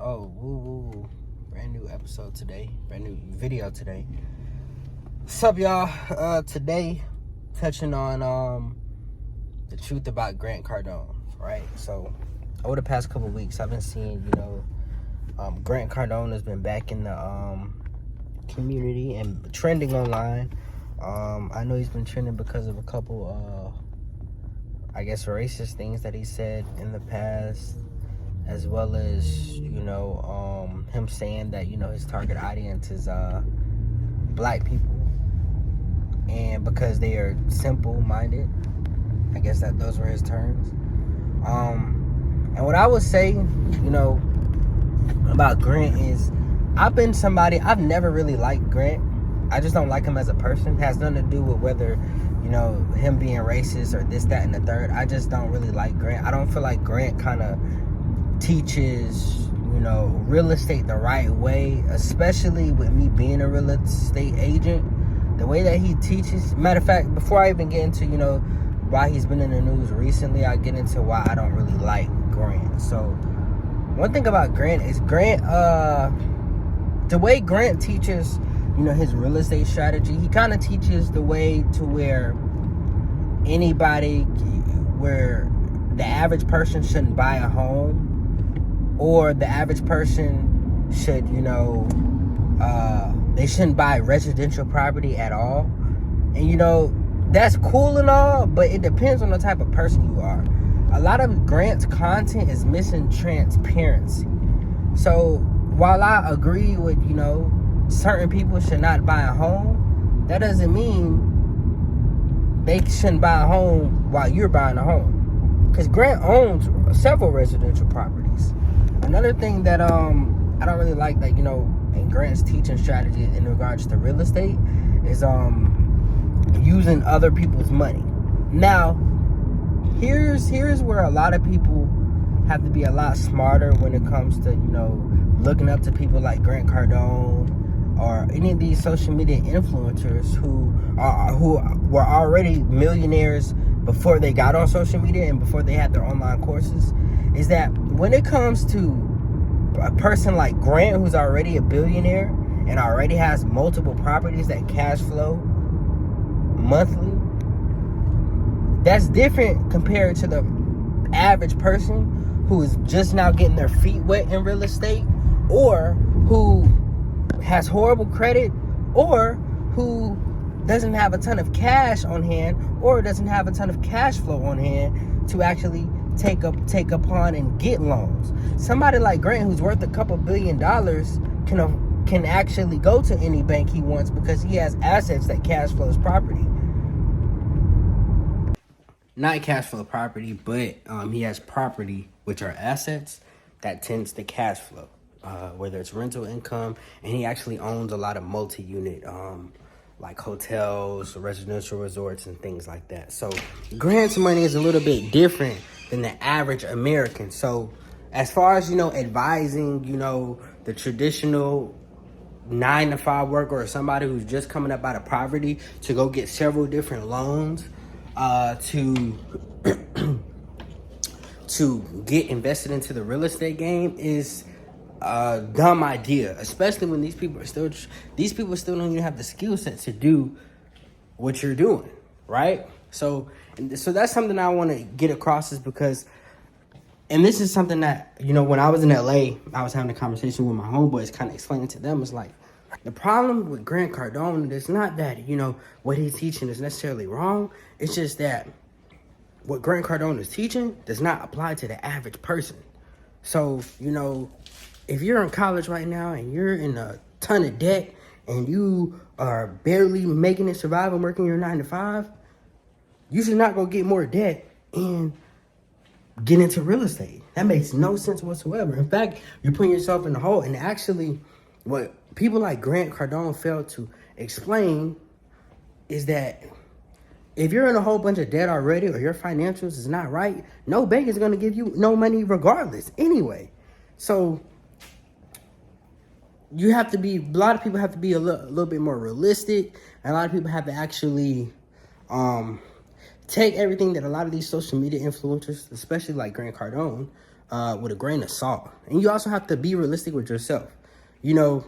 Oh, woo woo woo. Brand new episode today. Brand new video today. What's up, y'all? Today, touching on the truth about Grant Cardone, right? So, over the past couple weeks, I've been seeing, Grant Cardone has been back in the community and trending online. I know he's been trending because of a couple, racist things that he said in the past, as well as, him saying that, his target audience is black people. And because they are simple-minded, I guess that those were his terms. And what I would say, about Grant is, I've never really liked Grant. I just don't like him as a person. It has nothing to do with whether, him being racist or this, that, and the third. I just don't really like Grant. I don't feel like Grant kind of teaches, real estate the right way, especially with me being a real estate agent. The way that he teaches, matter of fact, before I even get into, why he's been in the news recently, I get into why I don't really like Grant. So, one thing about Grant is the way Grant teaches, his real estate strategy, he kind of teaches the way to where where the average person shouldn't buy a home, or the average person should, they shouldn't buy residential property at all. And, that's cool and all, but it depends on the type of person you are. A lot of Grant's content is missing transparency. So, while I agree with, certain people should not buy a home, that doesn't mean they shouldn't buy a home while you're buying a home. Because Grant owns several residential properties. Another thing that I don't really like that, in Grant's teaching strategy in regards to real estate is using other people's money. Now, here's where a lot of people have to be a lot smarter when it comes to, looking up to people like Grant Cardone or any of these social media influencers who were already millionaires before they got on social media and before they had their online courses, is that when it comes to a person like Grant, who's already a billionaire and already has multiple properties that cash flow monthly, that's different compared to the average person who is just now getting their feet wet in real estate, or who has horrible credit, or who doesn't have a ton of cash on hand, or doesn't have a ton of cash flow on hand to actually take upon and get loans. Somebody like Grant, who's worth a couple $1 billion, can actually go to any bank he wants because he has assets that cash flows property. Not cash flow property, but he has property, which are assets that tends to cash flow, whether it's rental income, and he actually owns a lot of multi-unit like hotels, residential resorts, and things like that. So Grant's money is a little bit different than the average American. So as far as, advising, the traditional 9-to-5 worker, or somebody who's just coming up out of poverty, to go get several different loans to get invested into the real estate game is a dumb idea, especially when these people still don't even have the skill set to do what you're doing, right? So that's something I want to get across, is because, and this is something that, when I was in LA, I was having a conversation with my homeboys, kind of explaining to them, is like, the problem with Grant Cardone is not that, what he's teaching is necessarily wrong. It's just that what Grant Cardone is teaching does not apply to the average person. So, if you're in college right now and you're in a ton of debt and you are barely making it survive and working your 9-to-5, you should not go get more debt and get into real estate. That makes no sense whatsoever. In fact, you're putting yourself in the hole. And actually, what people like Grant Cardone failed to explain is that if you're in a whole bunch of debt already, or your financials is not right, no bank is going to give you no money regardless anyway. So a lot of people have to be a little bit more realistic. And a lot of people have to actually take everything that a lot of these social media influencers, especially like Grant Cardone, with a grain of salt. And you also have to be realistic with yourself. You know,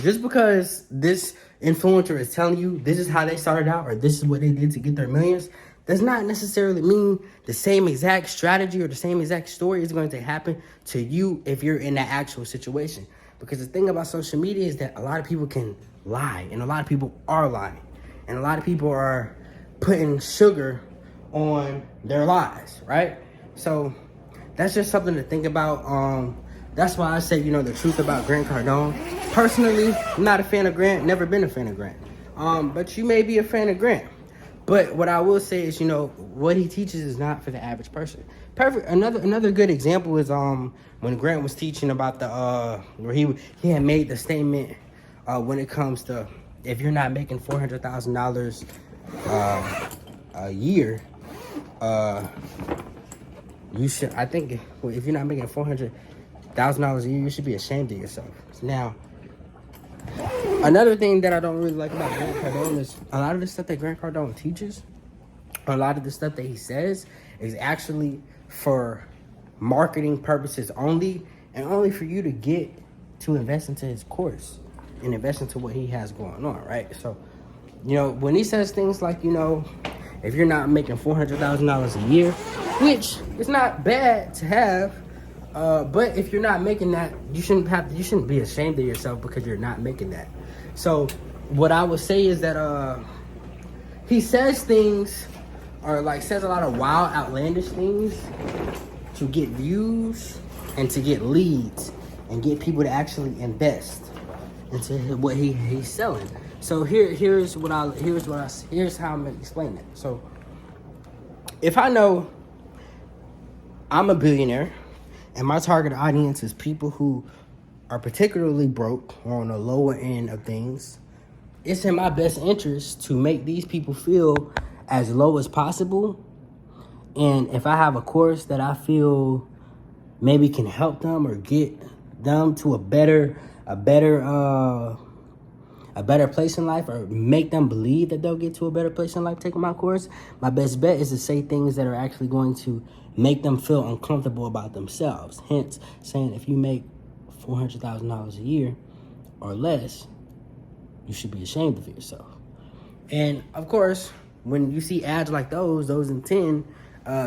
just because this influencer is telling you this is how they started out or this is what they did to get their millions, does not necessarily mean the same exact strategy or the same exact story is going to happen to you if you're in that actual situation. Because the thing about social media is that a lot of people can lie, and a lot of people are lying, and a lot of people are putting sugar on their lies, right? So that's just something to think about. That's why I say, you know, the truth about Grant Cardone. Personally, I'm not a fan of Grant, never been a fan of Grant. But you may be a fan of Grant. But what I will say is, you know, what he teaches is not for the average person. Perfect. Another good example is when Grant was teaching about the where he had made the statement when it comes to if you're not making $400,000 a year, you should. I think if you're not making $400,000 a year, you should be ashamed of yourself. Now, another thing that I don't really like about Grant Cardone is a lot of the stuff that Grant Cardone teaches, a lot of the stuff that he says is actually for marketing purposes only, and only for you to get to invest into his course and invest into what he has going on, right? So, you know, when he says things like, you know, if you're not making $400,000 a year, which is not bad to have, but if you're not making that, you shouldn't be ashamed of yourself because you're not making that. So what I would say is that he says things, or like says a lot of wild, outlandish things to get views and to get leads and get people to actually invest into what he's selling. So here's how I'm gonna explain that. So if I know I'm a billionaire and my target audience is people who are particularly broke or on the lower end of things, it's in my best interest to make these people feel as low as possible. And if I have a course that I feel maybe can help them or get them to a better place in life, or make them believe that they'll get to a better place in life taking my course, my best bet is to say things that are actually going to make them feel uncomfortable about themselves. Hence, saying if you make $400,000 a year or less, you should be ashamed of yourself. And of course, when you see ads like those intent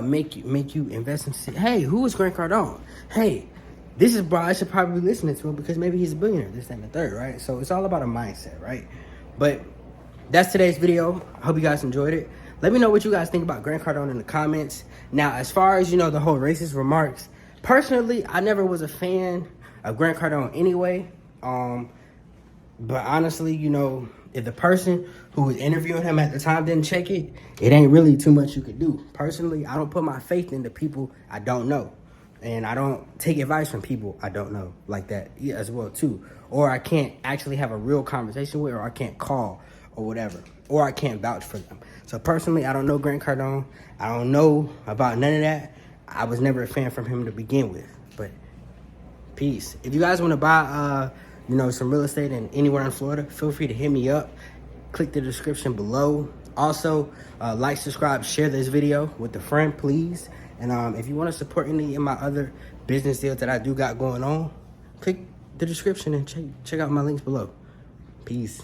make you invest in, hey, who is Grant Cardone? Hey, this is, bro, I should probably be listening to him because maybe he's a billionaire, this, that, and the third, right? So it's all about a mindset, right? But that's today's video. I hope you guys enjoyed it. Let me know what you guys think about Grant Cardone in the comments. Now, as far as, you know, the whole racist remarks, personally, I never was a fan of Grant Cardone anyway. But honestly, you know, if the person who was interviewing him at the time didn't check it, it ain't really too much you could do. Personally, I don't put my faith into people I don't know. And I don't take advice from people I don't know like that as well, too. Or I can't actually have a real conversation with, or I can't call or whatever. Or I can't vouch for them. So personally, I don't know Grant Cardone. I don't know about none of that. I was never a fan from him to begin with. But peace. If you guys want to buy, you know, some real estate in anywhere in Florida, feel free to hit me up. Click the description below. Also, like, subscribe, share this video with a friend, please. And if you want to support any of my other business deals that I do got going on, click the description and check out my links below. Peace.